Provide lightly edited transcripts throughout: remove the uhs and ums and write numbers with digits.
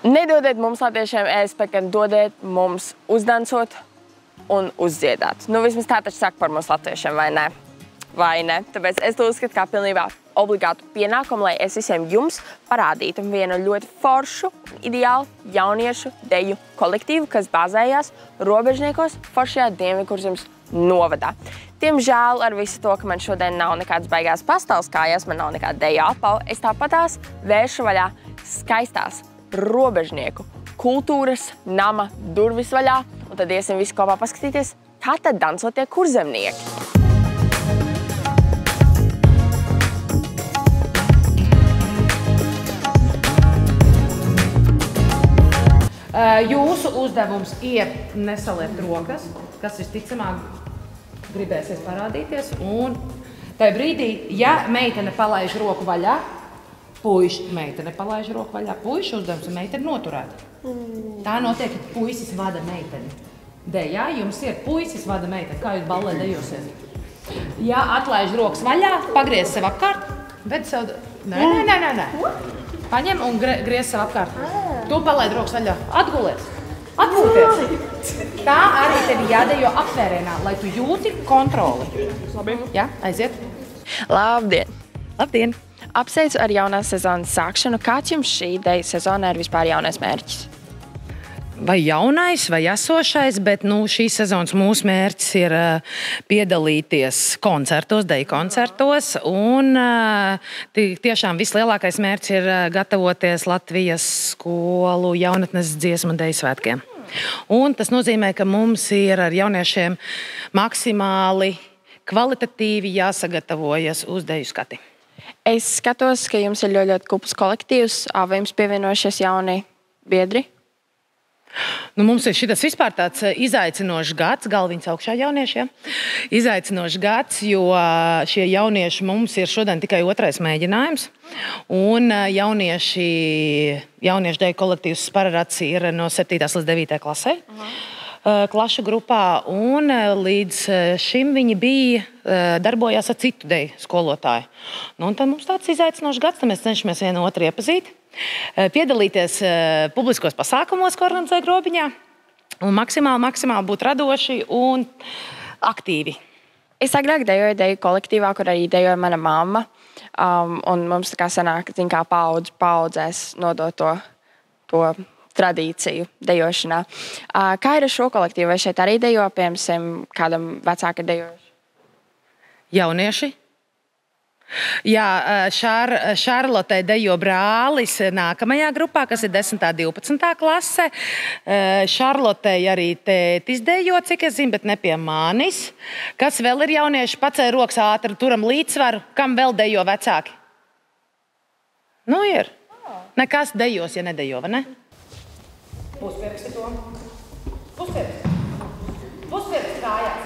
Nedodiet mums latviešiem ēst, bet gan dodiet mums uzdansot un uzdziedāt. Nu, vismaz tā taču saka par mums latviešiem, vai ne? Vai ne? Tāpēc es to uzskatu kā pilnībā obligātu pienākumu, lai es visiem jums parādītu vienu ļoti foršu, ideālu jauniešu deju kolektīvu, kas bāzējās Robežniekos foršajā Dienvidkurzemes novadā. Diemžēl ar visu to, ka man šodien nav nekādas baigās pastāvs kājās, man nav nekāda deja apava, es tāpatās vēršu vaļā skaistās Robežnieku kultūras nama durvis vaļā, un tad iesim visi kopā paskatīties, kā tad dansotie kurzemnieki. Jūsu uzdevums ir nesaliet rokas, kas visticamāk gribēsies parādīties, un tajā brīdī, ja meitene palaiž roku vaļā, puiši meitene palaiž roku vaļā, puiši uzdevums un meitene noturēt. Tā notiek, ka puisis vada meiteni. Dejā jums ir puisis vada meiteni, kā jūs ballē dejosiet. Ja atlaiž rokas vaļā, pagriez sev apkārt, ved sev... Nē. Paņem un griez sev apkārt. Tu palaid rokas vaļā. Atgulies. Atpūties. Tā arī tevi jādejo apvērienā, lai tu jūti kontroli. Labi. Jā, aiziet. Labdien! Labdien! Apsveicu ar jaunās sezonas sākšanu. Kāds jums šī deja sezonā ir vispār jaunais mērķis? Vai jaunais, vai esošais, bet šīs sezonas mūsu mērķis ir piedalīties koncertos, deju koncertos, un tiešām vislielākais mērķis ir gatavoties Latvijas skolu jaunatnes dziesmu un deju svētkiem. Un tas nozīmē, ka mums ir ar jauniešiem maksimāli kvalitatīvi jāsagatavojas uz deju skati. Es skatos, ka jums ir ļoti kupls kolektīvs. Vai jums pievienojušies jauni biedri? Mums ir šitas vispār tāds izaicinošs gads, galviņas augšā jauniešiem. Izaicinošs gads, jo šie jaunieši mums ir šodien tikai otrais mēģinājums. Un jauniešu deju kolektīvs Spararats ir no 7. līdz 9. klasē. Klašu grupā, un līdz šim viņi darbojās ar citu deju skolotāju. Un tad mums tāds izaicinošs gads, tad mēs cenšamies vienu otru iepazīt, piedalīties publiskos pasākumos, ko organizē Grobiņā, un maksimāli būt radoši un aktīvi. Es agrāk dejoju deju kolektīvā, kur arī dejoja mana mamma, un mums tā kā sanāk, kā paudzēs nodot to tradīciju dejošanā. Kā ir ar šo kolektīvu? Vai šeit arī dejo, piemēram, kādam vecāka dejoši? Jaunieši? Jā, Šarlotei dejo brālis nākamajā grupā, kas ir 10. 12. klase. Šarlotei arī tētis dejo, cik es zinu, bet ne pie manis. Kas vēl ir jaunieši? Pacēl rokas ātri, turam līdzsvaru. Kam vēl dejo vecāki? Ir. Nekas dejos, ja nedejo, vai ne? Puspirksti to. Puspirksti kājās.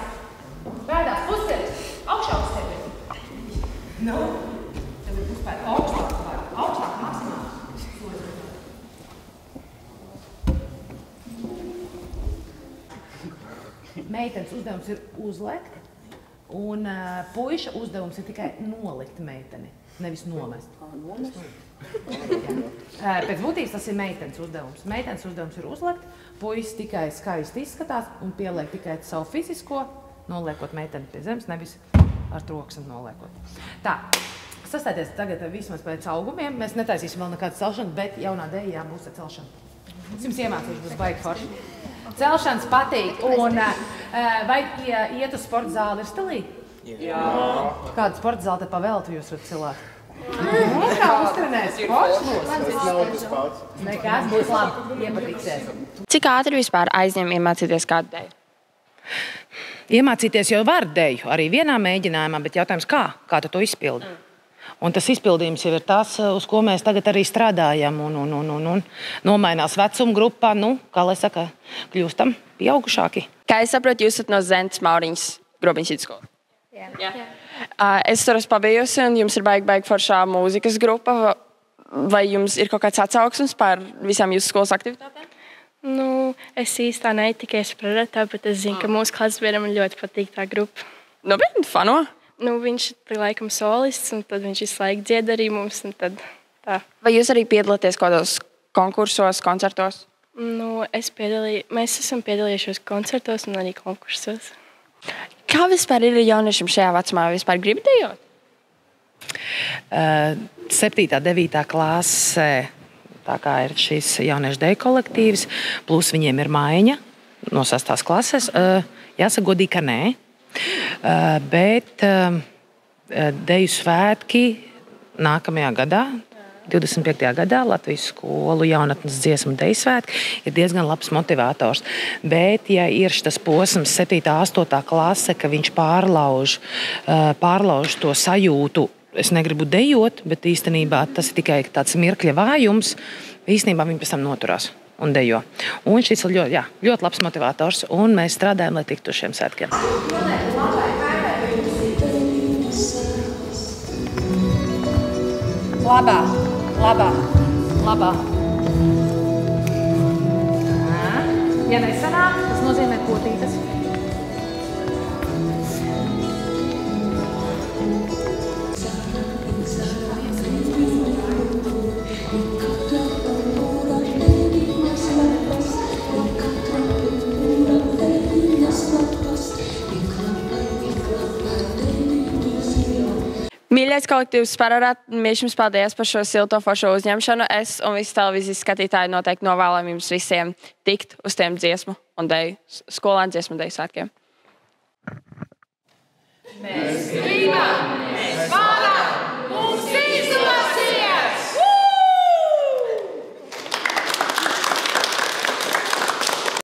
Pēdās puspirksti. Augšā uz tevi. Tev ir puspēr. Augstāk maksimāli. Meitenes uzdevums ir uzlekt, un puiša uzdevums ir tikai nolikt meiteni, nevis nomest. Pēc būtības tas ir meitenes uzdevums. Meitenes uzdevums ir uzlekt, puisis tikai skaisti izskatās un pieliek tikai savu fizisko, noliekot meiteni pie zemes, nevis ar troksni noliekot. Tā, sastājieties tagad vismaz pēc augumiem. Mēs netaisīsim vēl nekādu celšanu, bet jaunā deja būs ar celšanu. Es jums iemācīšu, būs baigi forši. Celšanas patīk. Un vai iet uz sporta zāli ir stilī? Jā. Kādu sporta zāli tad pavēltu jūs varat cilvēku? Kā uztrenēs? Nekas būs labi, iepatiksies. Cik ātri vispār aizņem iemācīties kādu deju? Iemācīties jau var deju, arī vienā mēģinājumā, bet jautājums kā tu to izpildi? Un tas izpildījums jau ir tas, uz ko mēs tagad arī strādājam, un nomainās vecuma grupā, kā lai saka, kļūstam pieaugušāki. Kā es saprotu, jūs esat no Zentas Mauriņas Grobiņas vidusskolas? Jā. Es tur esmu pabijusi, un jums ir baigi foršā mūzikas grupa. Vai jums ir kaut kāds atsauksmes par visām jūsu skolas aktivitātēm? Es īstā netikai Spararata, bet es zinu, ka mūsu klases biedram ļoti patīk tā grupa. Nopietni, fano? Viņš ir laikam solists, un tad viņš visu laiku dzied arī mums, un tad tā. Vai jūs arī piedalāties kādos konkursos, koncertos? Mēs esam piedalījušies koncertos un arī konkursos. Kā vispār ir jauniešiem šajā vecumā? Vispār gribi dejot? 7. 9. klasē, tā kā ir šīs jauniešu deju kolektīvs, plus viņiem ir maiņa no 6. klases. Jāsaka godīgi, ka nē. Bet deju svētki nākamajā gadā, 25. gadā Latvijas skolu jaunatnes dziesmu deju svētki ir diezgan labs motivators. Bet, ja ir šis posms 7. 8. klase, ka viņš pārlauž to sajūtu, es negribu dejot, bet īstenībā tas ir tikai tāds mirkļa vājums, īstenībā viņi pēc tam noturās un dejo. Un šis ir ļoti labs motivators, un mēs strādājam, lai tiktu uz šiem svētkiem. Labā. Ja nesanāk, tas nozīmē potītes. Mīļais kolektīvs Pararat, mēs jums paldies par šo silto foršo uzņemšanu. Es un visi televīzijas skatītāji noteikti novēlam jums visiem tikt uz tiem dziesmu un deju, skolēnu dziesmu un deju svētkiem. Mēs gribam, mēs varam!